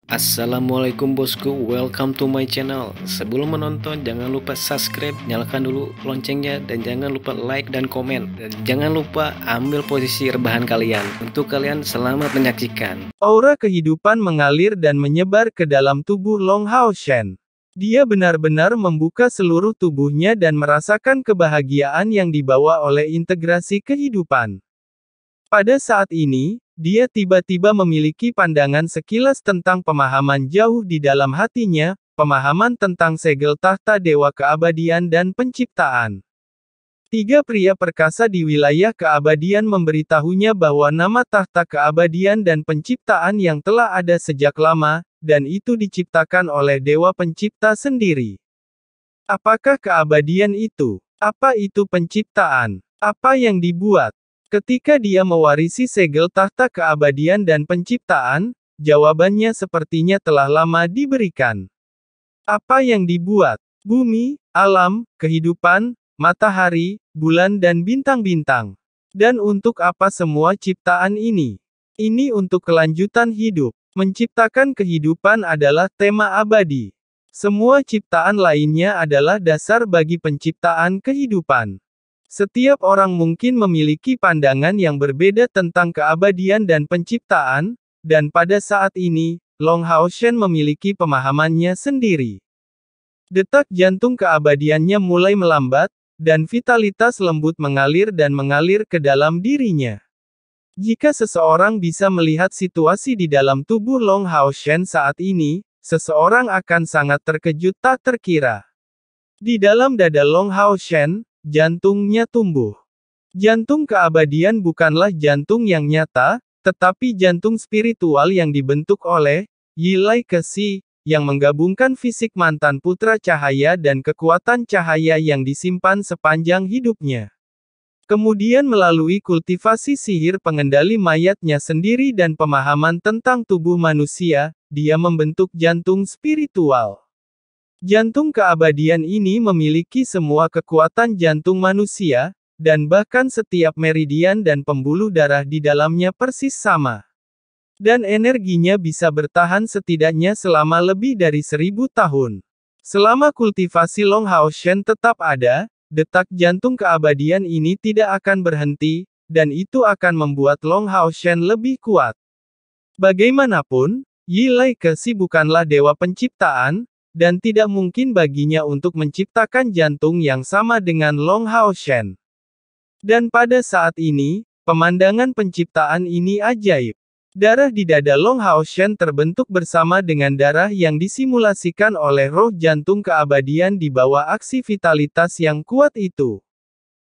Assalamualaikum bosku, welcome to my channel. Sebelum menonton jangan lupa subscribe, nyalakan dulu loncengnya, dan jangan lupa like dan komen. Dan jangan lupa ambil posisi rebahan kalian. Untuk kalian selamat menyaksikan. Aura kehidupan mengalir dan menyebar ke dalam tubuh Long Hao Shen. Dia benar-benar membuka seluruh tubuhnya dan merasakan kebahagiaan yang dibawa oleh integrasi kehidupan. Pada saat ini, dia tiba-tiba memiliki pandangan sekilas tentang pemahaman jauh di dalam hatinya, pemahaman tentang segel tahta dewa keabadian dan penciptaan. Tiga pria perkasa di wilayah keabadian memberitahunya bahwa nama tahta keabadian dan penciptaan yang telah ada sejak lama, dan itu diciptakan oleh dewa pencipta sendiri. Apakah keabadian itu? Apa itu penciptaan? Apa yang dibuat? Ketika dia mewarisi segel tahta keabadian dan penciptaan, jawabannya sepertinya telah lama diberikan. Apa yang dibuat? Bumi, alam, kehidupan, matahari, bulan dan bintang-bintang. Dan untuk apa semua ciptaan ini? Ini untuk kelanjutan hidup. Menciptakan kehidupan adalah tema abadi. Semua ciptaan lainnya adalah dasar bagi penciptaan kehidupan. Setiap orang mungkin memiliki pandangan yang berbeda tentang keabadian dan penciptaan, dan pada saat ini, Long Hao Shen memiliki pemahamannya sendiri. Detak jantung keabadiannya mulai melambat, dan vitalitas lembut mengalir dan mengalir ke dalam dirinya. Jika seseorang bisa melihat situasi di dalam tubuh Long Hao Shen saat ini, seseorang akan sangat terkejut tak terkira. Di dalam dada Long Hao Shen, jantungnya tumbuh. Jantung keabadian bukanlah jantung yang nyata, tetapi jantung spiritual yang dibentuk oleh Yilai Kesi, yang menggabungkan fisik mantan putra cahaya dan kekuatan cahaya yang disimpan sepanjang hidupnya. Kemudian melalui kultivasi sihir pengendali mayatnya sendiri dan pemahaman tentang tubuh manusia, dia membentuk jantung spiritual. Jantung keabadian ini memiliki semua kekuatan jantung manusia, dan bahkan setiap meridian dan pembuluh darah di dalamnya persis sama. Dan energinya bisa bertahan setidaknya selama lebih dari 1000 tahun. Selama kultivasi Long Hao Shen tetap ada, detak jantung keabadian ini tidak akan berhenti, dan itu akan membuat Long Hao Shen lebih kuat. Bagaimanapun, Yilai Kesi bukanlah dewa penciptaan, dan tidak mungkin baginya untuk menciptakan jantung yang sama dengan Long Hao Shen. Dan pada saat ini, pemandangan penciptaan ini ajaib. Darah di dada Long Hao Shen terbentuk bersama dengan darah yang disimulasikan oleh roh jantung keabadian di bawah aksi vitalitas yang kuat itu.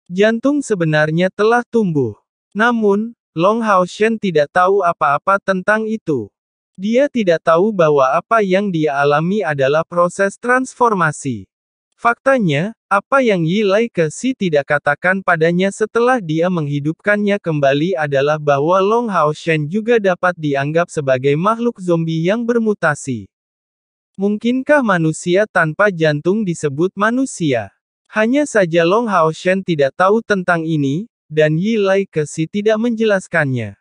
Jantung sebenarnya telah tumbuh. Namun, Long Hao Shen tidak tahu apa-apa tentang itu. Dia tidak tahu bahwa apa yang dia alami adalah proses transformasi. Faktanya, apa yang Yilai Kesi tidak katakan padanya setelah dia menghidupkannya kembali adalah bahwa Long Hao Shen juga dapat dianggap sebagai makhluk zombie yang bermutasi. Mungkinkah manusia tanpa jantung disebut manusia? Hanya saja Long Hao Shen tidak tahu tentang ini, dan Yilai Kesi tidak menjelaskannya.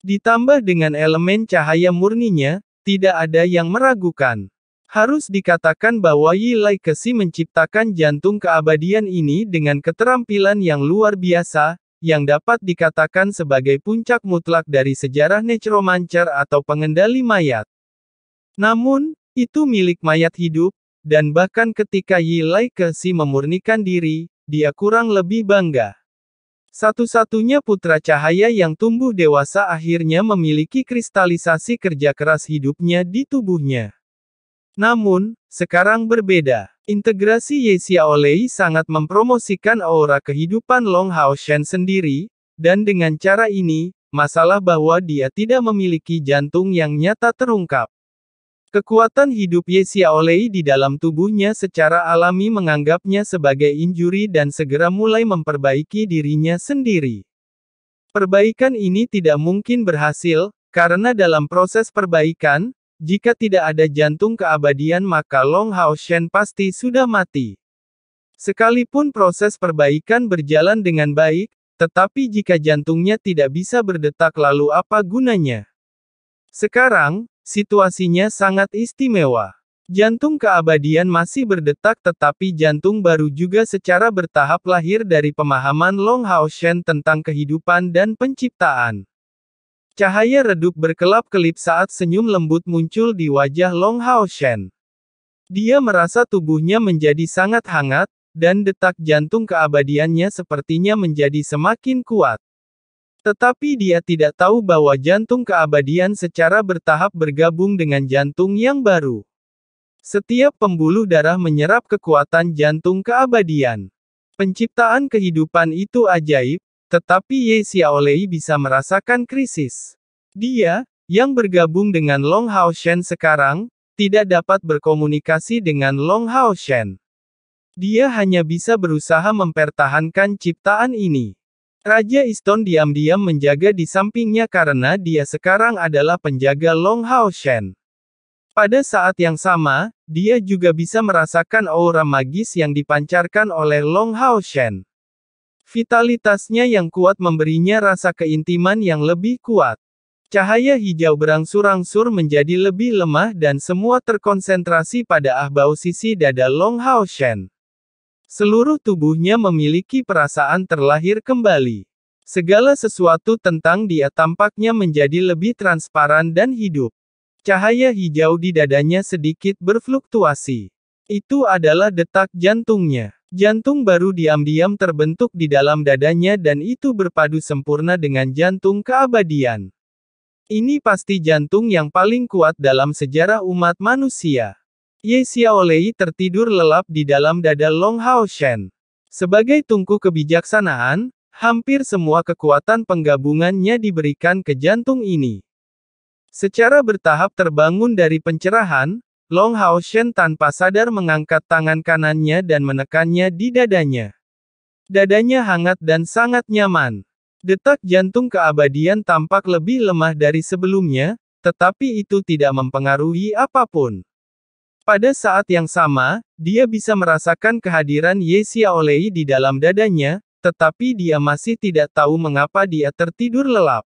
Ditambah dengan elemen cahaya murninya, tidak ada yang meragukan. Harus dikatakan bahwa Yilai Kesi menciptakan jantung keabadian ini dengan keterampilan yang luar biasa, yang dapat dikatakan sebagai puncak mutlak dari sejarah necromancer atau pengendali mayat. Namun, itu milik mayat hidup, dan bahkan ketika Yilai Kesi memurnikan diri, dia kurang lebih bangga. Satu-satunya putra cahaya yang tumbuh dewasa akhirnya memiliki kristalisasi kerja keras hidupnya di tubuhnya. Namun, sekarang berbeda. Integrasi Ye Xiaolei sangat mempromosikan aura kehidupan Long Hao Shen sendiri, dan dengan cara ini, masalah bahwa dia tidak memiliki jantung yang nyata terungkap. Kekuatan hidup Ye Xiaolei di dalam tubuhnya secara alami menganggapnya sebagai injuri dan segera mulai memperbaiki dirinya sendiri. Perbaikan ini tidak mungkin berhasil, karena dalam proses perbaikan, jika tidak ada jantung keabadian maka Long Hao Shen pasti sudah mati. Sekalipun proses perbaikan berjalan dengan baik, tetapi jika jantungnya tidak bisa berdetak lalu apa gunanya? Sekarang, situasinya sangat istimewa. Jantung keabadian masih berdetak tetapi jantung baru juga secara bertahap lahir dari pemahaman Long Hao Shen tentang kehidupan dan penciptaan. Cahaya redup berkelap-kelip saat senyum lembut muncul di wajah Long Hao Shen. Dia merasa tubuhnya menjadi sangat hangat, dan detak jantung keabadiannya sepertinya menjadi semakin kuat. Tetapi dia tidak tahu bahwa jantung keabadian secara bertahap bergabung dengan jantung yang baru. Setiap pembuluh darah menyerap kekuatan jantung keabadian. Penciptaan kehidupan itu ajaib, tetapi Ye Xiaolei bisa merasakan krisis. Dia, yang bergabung dengan Long Hao Shen sekarang, tidak dapat berkomunikasi dengan Long Hao Shen. Dia hanya bisa berusaha mempertahankan ciptaan ini. Raja Iston diam-diam menjaga di sampingnya karena dia sekarang adalah penjaga Long Hao Shen. Pada saat yang sama, dia juga bisa merasakan aura magis yang dipancarkan oleh Long Hao Shen. Vitalitasnya yang kuat memberinya rasa keintiman yang lebih kuat. Cahaya hijau berangsur-angsur menjadi lebih lemah dan semua terkonsentrasi pada ahbau sisi dada Long Hao Shen. Seluruh tubuhnya memiliki perasaan terlahir kembali. Segala sesuatu tentang dia tampaknya menjadi lebih transparan dan hidup. Cahaya hijau di dadanya sedikit berfluktuasi. Itu adalah detak jantungnya. Jantung baru diam-diam terbentuk di dalam dadanya dan itu berpadu sempurna dengan jantung keabadian. Ini pasti jantung yang paling kuat dalam sejarah umat manusia. Ye Xiaolei tertidur lelap di dalam dada Long Hao Shen. Sebagai tungku kebijaksanaan, hampir semua kekuatan penggabungannya diberikan ke jantung ini. Secara bertahap terbangun dari pencerahan, Long Hao Shen tanpa sadar mengangkat tangan kanannya dan menekannya di dadanya. Dadanya hangat dan sangat nyaman. Detak jantung keabadian tampak lebih lemah dari sebelumnya, tetapi itu tidak mempengaruhi apapun. Pada saat yang sama, dia bisa merasakan kehadiran Ye Xiaolei di dalam dadanya, tetapi dia masih tidak tahu mengapa dia tertidur lelap.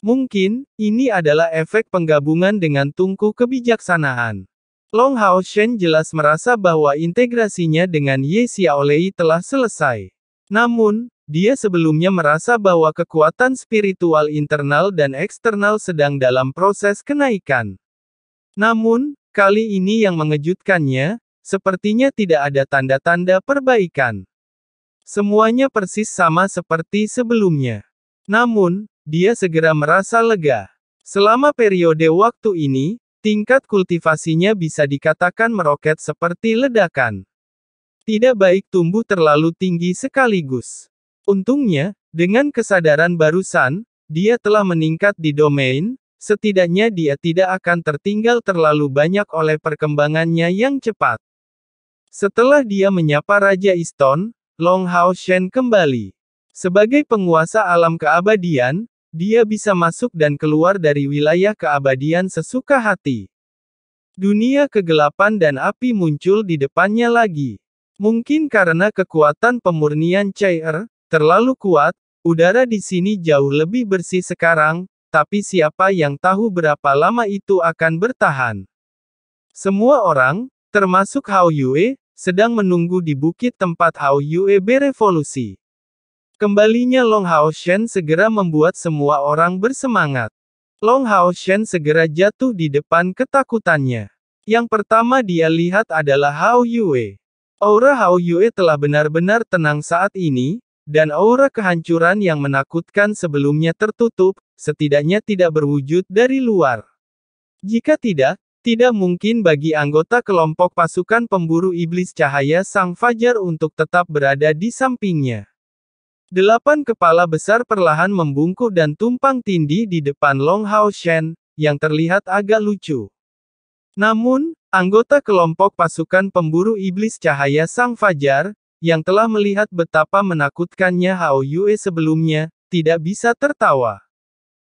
Mungkin, ini adalah efek penggabungan dengan tungku kebijaksanaan. Long Hao Shen jelas merasa bahwa integrasinya dengan Ye Xiaolei telah selesai. Namun, dia sebelumnya merasa bahwa kekuatan spiritual internal dan eksternal sedang dalam proses kenaikan. Namun, kali ini yang mengejutkannya, sepertinya tidak ada tanda-tanda perbaikan. Semuanya persis sama seperti sebelumnya. Namun, dia segera merasa lega. Selama periode waktu ini, tingkat kultivasinya bisa dikatakan meroket seperti ledakan. Tidak baik tumbuh terlalu tinggi sekaligus. Untungnya, dengan kesadaran barusan, dia telah meningkat di domain, setidaknya dia tidak akan tertinggal terlalu banyak oleh perkembangannya yang cepat. Setelah dia menyapa Raja Iston, Long Hao Shen kembali. Sebagai penguasa alam keabadian, dia bisa masuk dan keluar dari wilayah keabadian sesuka hati. Dunia kegelapan dan api muncul di depannya lagi. Mungkin karena kekuatan pemurnian cair terlalu kuat, udara di sini jauh lebih bersih sekarang, tapi siapa yang tahu berapa lama itu akan bertahan. Semua orang, termasuk Hao Yue, sedang menunggu di bukit tempat Hao Yue berevolusi. Kembalinya Long Hao Shen segera membuat semua orang bersemangat. Long Hao Shen segera jatuh di depan ketakutannya. Yang pertama dia lihat adalah Hao Yue. Aura Hao Yue telah benar-benar tenang saat ini, dan aura kehancuran yang menakutkan sebelumnya tertutup, setidaknya tidak berwujud dari luar. Jika tidak mungkin bagi anggota kelompok pasukan pemburu iblis cahaya Sang Fajar untuk tetap berada di sampingnya. 8 kepala besar perlahan membungkuk dan tumpang tindih di depan Long Hao Shen, yang terlihat agak lucu. Namun, anggota kelompok pasukan pemburu iblis cahaya Sang Fajar, yang telah melihat betapa menakutkannya Hao Yue sebelumnya, tidak bisa tertawa.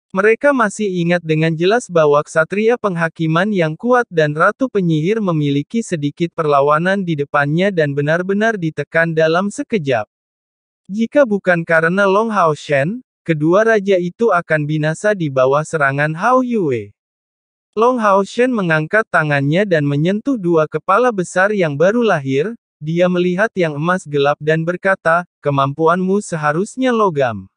Mereka masih ingat dengan jelas bahwa ksatria penghakiman yang kuat dan ratu penyihir memiliki sedikit perlawanan di depannya dan benar-benar ditekan dalam sekejap. Jika bukan karena Long Hao Shen, kedua raja itu akan binasa di bawah serangan Hao Yue. Long Hao Shen mengangkat tangannya dan menyentuh dua kepala besar yang baru lahir. Dia melihat yang emas gelap dan berkata, kemampuanmu seharusnya logam.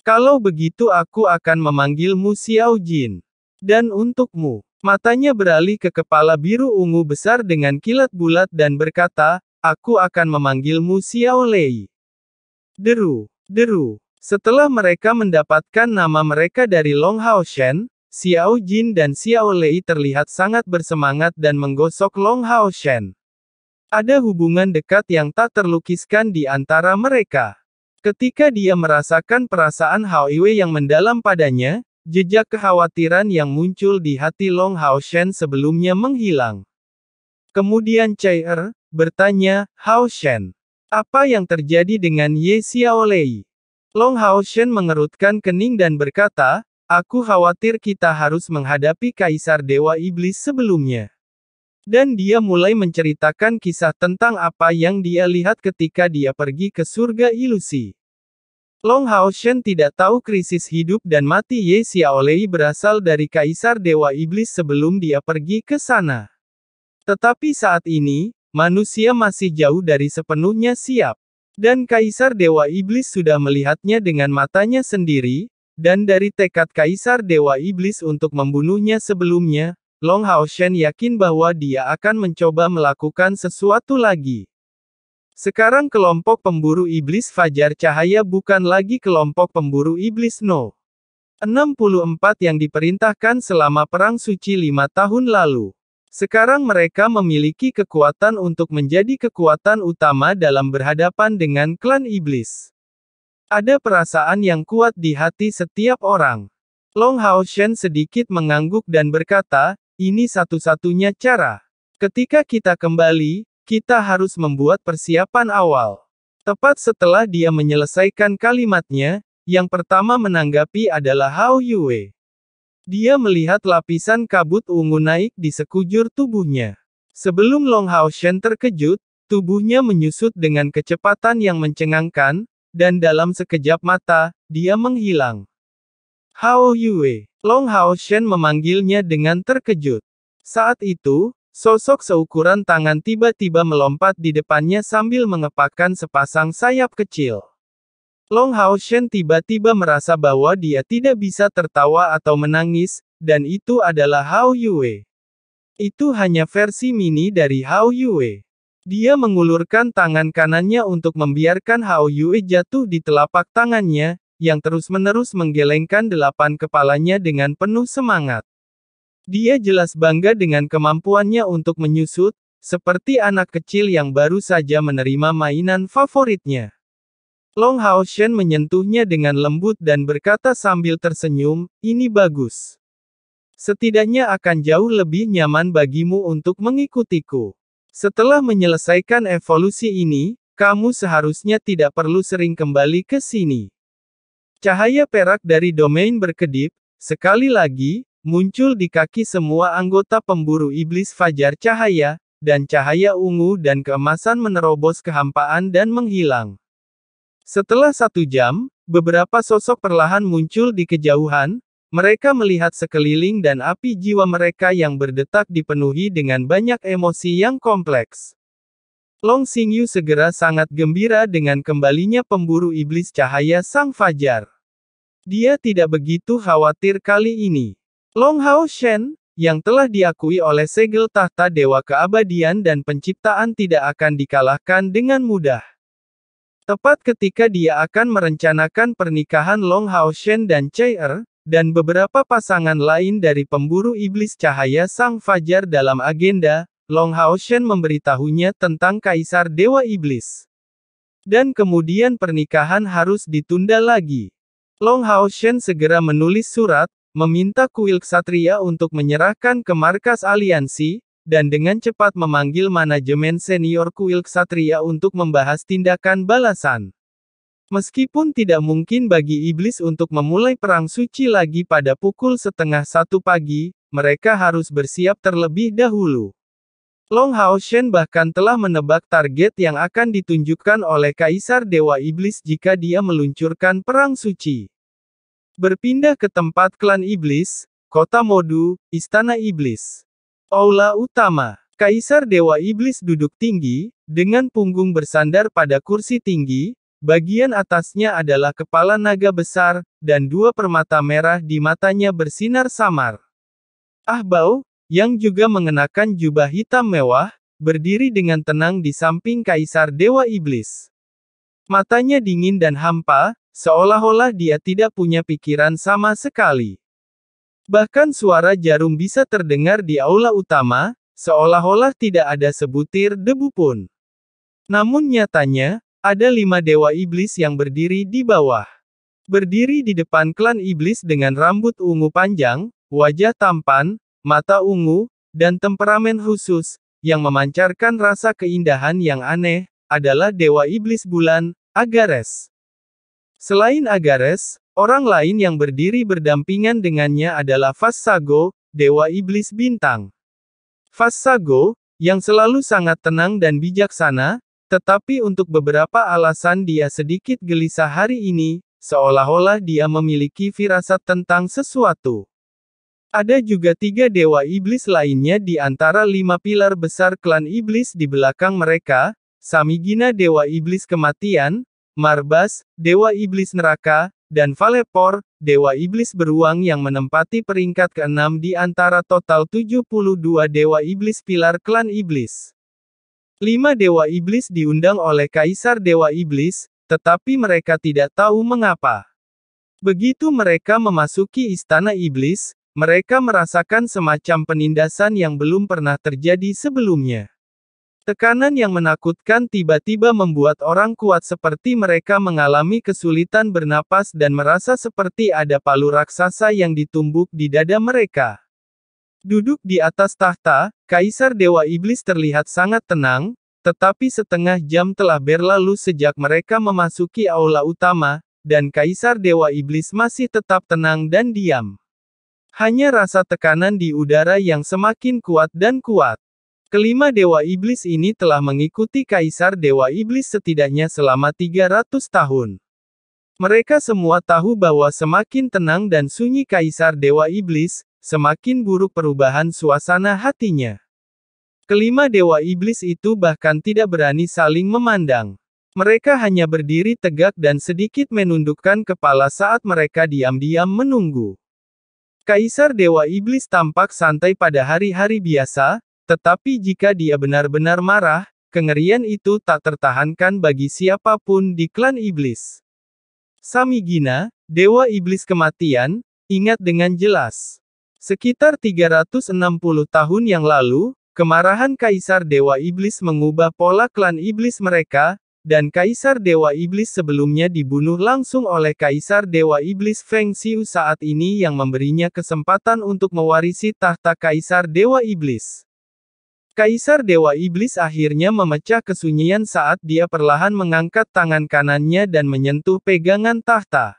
Kalau begitu aku akan memanggilmu Xiao Jin. Dan untukmu, matanya beralih ke kepala biru ungu besar dengan kilat bulat dan berkata, aku akan memanggilmu Xiao Lei. Deru, deru. Setelah mereka mendapatkan nama mereka dari Long Hao Shen, Xiao Jin dan Xiao Lei terlihat sangat bersemangat dan menggosok Long Hao Shen. Ada hubungan dekat yang tak terlukiskan di antara mereka. Ketika dia merasakan perasaan Hao Yue yang mendalam padanya, jejak kekhawatiran yang muncul di hati Long Hao Shen sebelumnya menghilang. Kemudian Cai bertanya, Hao Shen, apa yang terjadi dengan Ye Xiao Lei? Long Hao Shen mengerutkan kening dan berkata, aku khawatir kita harus menghadapi Kaisar Dewa Iblis sebelumnya. Dan dia mulai menceritakan kisah tentang apa yang dia lihat ketika dia pergi ke surga ilusi. Long Hao Shen tidak tahu krisis hidup dan mati Ye Xiaolei berasal dari Kaisar Dewa Iblis sebelum dia pergi ke sana. Tetapi saat ini, manusia masih jauh dari sepenuhnya siap. Dan Kaisar Dewa Iblis sudah melihatnya dengan matanya sendiri, dan dari tekad Kaisar Dewa Iblis untuk membunuhnya sebelumnya, Long Hao Shen yakin bahwa dia akan mencoba melakukan sesuatu lagi. Sekarang kelompok pemburu iblis Fajar Cahaya bukan lagi kelompok pemburu iblis No. 64 yang diperintahkan selama Perang Suci 5 tahun lalu. Sekarang mereka memiliki kekuatan untuk menjadi kekuatan utama dalam berhadapan dengan klan iblis. Ada perasaan yang kuat di hati setiap orang. Long Hao Shen sedikit mengangguk dan berkata, ini satu-satunya cara. Ketika kita kembali, kita harus membuat persiapan awal. Tepat setelah dia menyelesaikan kalimatnya, yang pertama menanggapi adalah Hao Yue. Dia melihat lapisan kabut ungu naik di sekujur tubuhnya. Sebelum Long Hao Shen terkejut, tubuhnya menyusut dengan kecepatan yang mencengangkan, dan dalam sekejap mata, dia menghilang. Hao Yue. Long Hao Shen memanggilnya dengan terkejut. Saat itu, sosok seukuran tangan tiba-tiba melompat di depannya sambil mengepakkan sepasang sayap kecil. Long Hao Shen tiba-tiba merasa bahwa dia tidak bisa tertawa atau menangis, dan itu adalah Hao Yue. Itu hanya versi mini dari Hao Yue. Dia mengulurkan tangan kanannya untuk membiarkan Hao Yue jatuh di telapak tangannya, yang terus-menerus menggelengkan 8 kepalanya dengan penuh semangat. Dia jelas bangga dengan kemampuannya untuk menyusut, seperti anak kecil yang baru saja menerima mainan favoritnya. Long Hao Shen menyentuhnya dengan lembut dan berkata sambil tersenyum, ini bagus. Setidaknya akan jauh lebih nyaman bagimu untuk mengikutiku. Setelah menyelesaikan evolusi ini, kamu seharusnya tidak perlu sering kembali ke sini. Cahaya perak dari domain berkedip, sekali lagi, muncul di kaki semua anggota pemburu iblis Fajar Cahaya, dan cahaya ungu dan keemasan menerobos kehampaan dan menghilang. Setelah 1 jam, beberapa sosok perlahan muncul di kejauhan, mereka melihat sekeliling dan api jiwa mereka yang berdetak dipenuhi dengan banyak emosi yang kompleks. Long Xingyu segera sangat gembira dengan kembalinya pemburu iblis cahaya Sang Fajar. Dia tidak begitu khawatir kali ini. Long Hao Shen, yang telah diakui oleh segel tahta Dewa Keabadian dan Penciptaan tidak akan dikalahkan dengan mudah. Tepat ketika dia akan merencanakan pernikahan Long Hao Shen dan Cai dan beberapa pasangan lain dari pemburu iblis cahaya Sang Fajar dalam agenda, Long Hao Shen memberitahunya tentang Kaisar Dewa Iblis. Dan kemudian pernikahan harus ditunda lagi. Long Hao Shen segera menulis surat, meminta kuil ksatria untuk menyerahkan ke markas aliansi, dan dengan cepat memanggil manajemen senior kuil ksatria untuk membahas tindakan balasan. Meskipun tidak mungkin bagi iblis untuk memulai perang suci lagi pada pukul 12:30 pagi, mereka harus bersiap terlebih dahulu. Long Hao Shen bahkan telah menebak target yang akan ditunjukkan oleh Kaisar Dewa Iblis jika dia meluncurkan perang suci. Berpindah ke tempat klan iblis, Kota Modu, Istana Iblis. Aula Utama. Kaisar Dewa Iblis duduk tinggi, dengan punggung bersandar pada kursi tinggi, bagian atasnya adalah kepala naga besar, dan dua permata merah di matanya bersinar samar. Ahbau, yang juga mengenakan jubah hitam mewah, berdiri dengan tenang di samping Kaisar Dewa Iblis. Matanya dingin dan hampa, seolah-olah dia tidak punya pikiran sama sekali. Bahkan suara jarum bisa terdengar di aula utama, seolah-olah tidak ada sebutir debu pun. Namun nyatanya, ada 5 dewa iblis yang berdiri di bawah. Berdiri di depan klan iblis dengan rambut ungu panjang, wajah tampan, mata ungu, dan temperamen khusus, yang memancarkan rasa keindahan yang aneh, adalah dewa iblis bulan, Agares. Selain Agares, orang lain yang berdiri berdampingan dengannya adalah Vassago, dewa iblis bintang. Vassago, yang selalu sangat tenang dan bijaksana, tetapi untuk beberapa alasan dia sedikit gelisah hari ini, seolah-olah dia memiliki firasat tentang sesuatu. Ada juga 3 dewa iblis lainnya di antara 5 pilar besar klan iblis di belakang mereka, Samigina dewa iblis kematian, Marbas, dewa iblis neraka, dan Valepor, dewa iblis beruang yang menempati peringkat ke-6 di antara total 72 dewa iblis pilar klan iblis. 5 dewa iblis diundang oleh Kaisar Dewa Iblis, tetapi mereka tidak tahu mengapa. Begitu mereka memasuki Istana Iblis, mereka merasakan semacam penindasan yang belum pernah terjadi sebelumnya. Tekanan yang menakutkan tiba-tiba membuat orang kuat seperti mereka mengalami kesulitan bernapas dan merasa seperti ada palu raksasa yang ditumbuk di dada mereka. Duduk di atas tahta, Kaisar Dewa Iblis terlihat sangat tenang, tetapi setengah jam telah berlalu sejak mereka memasuki aula utama, dan Kaisar Dewa Iblis masih tetap tenang dan diam. Hanya rasa tekanan di udara yang semakin kuat dan kuat. Kelima dewa iblis ini telah mengikuti Kaisar Dewa Iblis setidaknya selama 300 tahun. Mereka semua tahu bahwa semakin tenang dan sunyi Kaisar Dewa Iblis, semakin buruk perubahan suasana hatinya. Kelima dewa iblis itu bahkan tidak berani saling memandang. Mereka hanya berdiri tegak dan sedikit menundukkan kepala saat mereka diam-diam menunggu. Kaisar Dewa Iblis tampak santai pada hari-hari biasa, tetapi jika dia benar-benar marah, kengerian itu tak tertahankan bagi siapapun di klan iblis. Samigina, dewa iblis kematian, ingat dengan jelas. Sekitar 360 tahun yang lalu, kemarahan Kaisar Dewa Iblis mengubah pola klan iblis mereka, dan Kaisar Dewa Iblis sebelumnya dibunuh langsung oleh Kaisar Dewa Iblis Feng Xiu saat ini yang memberinya kesempatan untuk mewarisi tahta Kaisar Dewa Iblis. Kaisar Dewa Iblis akhirnya memecah kesunyian saat dia perlahan mengangkat tangan kanannya dan menyentuh pegangan tahta.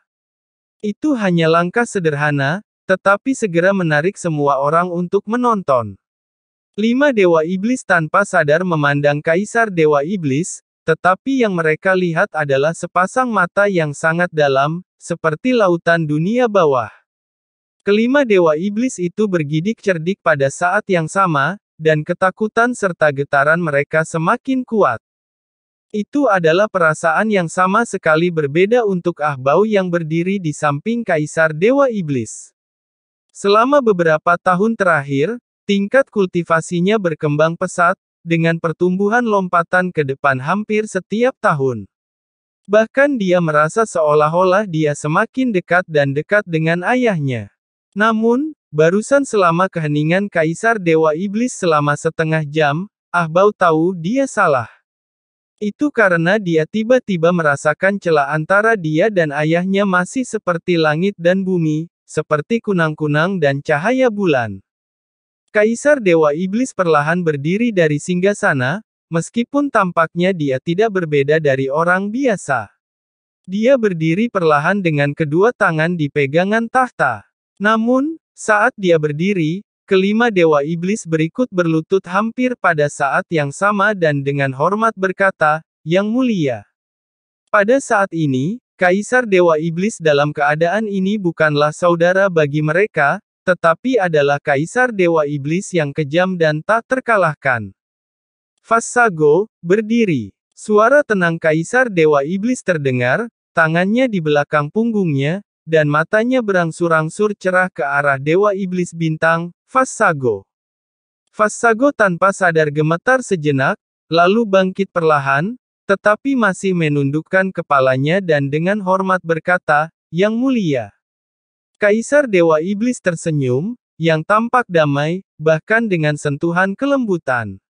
Itu hanya langkah sederhana, tetapi segera menarik semua orang untuk menonton. 5 dewa iblis tanpa sadar memandang Kaisar Dewa Iblis, tetapi yang mereka lihat adalah sepasang mata yang sangat dalam, seperti lautan dunia bawah. Kelima dewa iblis itu bergidik cerdik pada saat yang sama, dan ketakutan serta getaran mereka semakin kuat. Itu adalah perasaan yang sama sekali berbeda untuk Ahbau yang berdiri di samping Kaisar Dewa Iblis. Selama beberapa tahun terakhir, tingkat kultivasinya berkembang pesat, dengan pertumbuhan lompatan ke depan hampir setiap tahun. Bahkan dia merasa seolah-olah dia semakin dekat dan dekat dengan ayahnya. Namun, barusan selama keheningan Kaisar Dewa Iblis selama setengah jam, Ahbau tahu dia salah. Itu karena dia tiba-tiba merasakan celah antara dia dan ayahnya masih seperti langit dan bumi, seperti kunang-kunang dan cahaya bulan. Kaisar Dewa Iblis perlahan berdiri dari singgasana, meskipun tampaknya dia tidak berbeda dari orang biasa. Dia berdiri perlahan dengan kedua tangan di pegangan tahta. Namun, saat dia berdiri, kelima dewa iblis berikut berlutut hampir pada saat yang sama dan dengan hormat berkata, "Yang mulia." Pada saat ini, Kaisar Dewa Iblis dalam keadaan ini bukanlah saudara bagi mereka, tetapi adalah kaisar dewa iblis yang kejam dan tak terkalahkan. Vassago, berdiri. Suara tenang kaisar dewa iblis terdengar, tangannya di belakang punggungnya, dan matanya berangsur-angsur cerah ke arah dewa iblis bintang, Vassago. Vassago tanpa sadar gemetar sejenak, lalu bangkit perlahan, tetapi masih menundukkan kepalanya dan dengan hormat berkata, "Yang mulia." Kaisar dewa iblis tersenyum, yang tampak damai, bahkan dengan sentuhan kelembutan.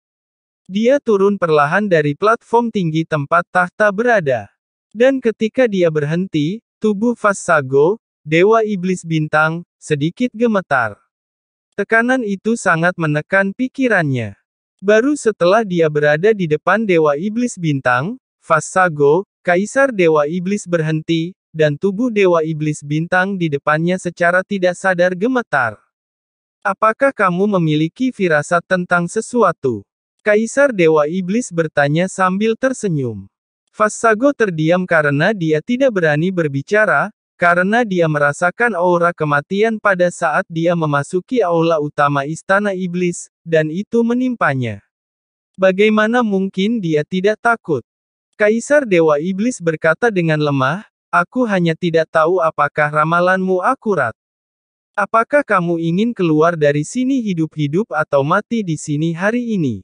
Dia turun perlahan dari platform tinggi tempat tahta berada. Dan ketika dia berhenti, tubuh Vassago, dewa iblis bintang, sedikit gemetar. Tekanan itu sangat menekan pikirannya. Baru setelah dia berada di depan dewa iblis bintang, Vassago, kaisar dewa iblis berhenti, dan tubuh dewa iblis bintang di depannya secara tidak sadar gemetar. "Apakah kamu memiliki firasat tentang sesuatu?" Kaisar dewa iblis bertanya sambil tersenyum. Vassago terdiam karena dia tidak berani berbicara, karena dia merasakan aura kematian pada saat dia memasuki aula utama istana iblis, dan itu menimpanya. Bagaimana mungkin dia tidak takut? Kaisar dewa iblis berkata dengan lemah, "Aku hanya tidak tahu apakah ramalanmu akurat. Apakah kamu ingin keluar dari sini hidup-hidup atau mati di sini hari ini?"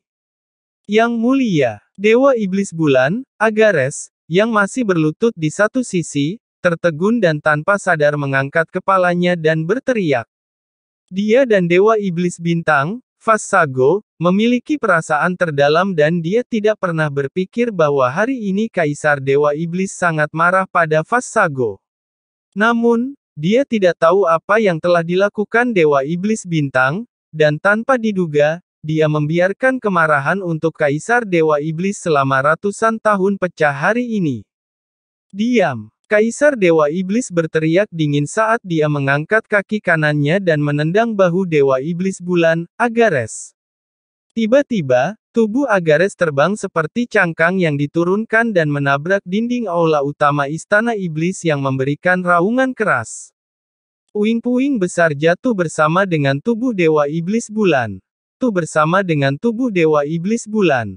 Yang mulia, dewa iblis bulan, Agares, yang masih berlutut di satu sisi, tertegun dan tanpa sadar mengangkat kepalanya dan berteriak. Dia dan dewa iblis bintang, Vassago, memiliki perasaan terdalam dan dia tidak pernah berpikir bahwa hari ini kaisar dewa iblis sangat marah pada Vassago. Namun, dia tidak tahu apa yang telah dilakukan dewa iblis bintang, dan tanpa diduga, dia membiarkan kemarahan untuk kaisar dewa iblis selama ratusan tahun pecah hari ini. "Diam!" Kaisar dewa iblis berteriak dingin saat dia mengangkat kaki kanannya dan menendang bahu dewa iblis bulan, Agares. Tiba-tiba, tubuh Agares terbang seperti cangkang yang diturunkan dan menabrak dinding aula utama istana iblis yang memberikan raungan keras. Puing-puing besar jatuh bersama dengan tubuh dewa iblis bulan. Bersama dengan tubuh dewa iblis bulan.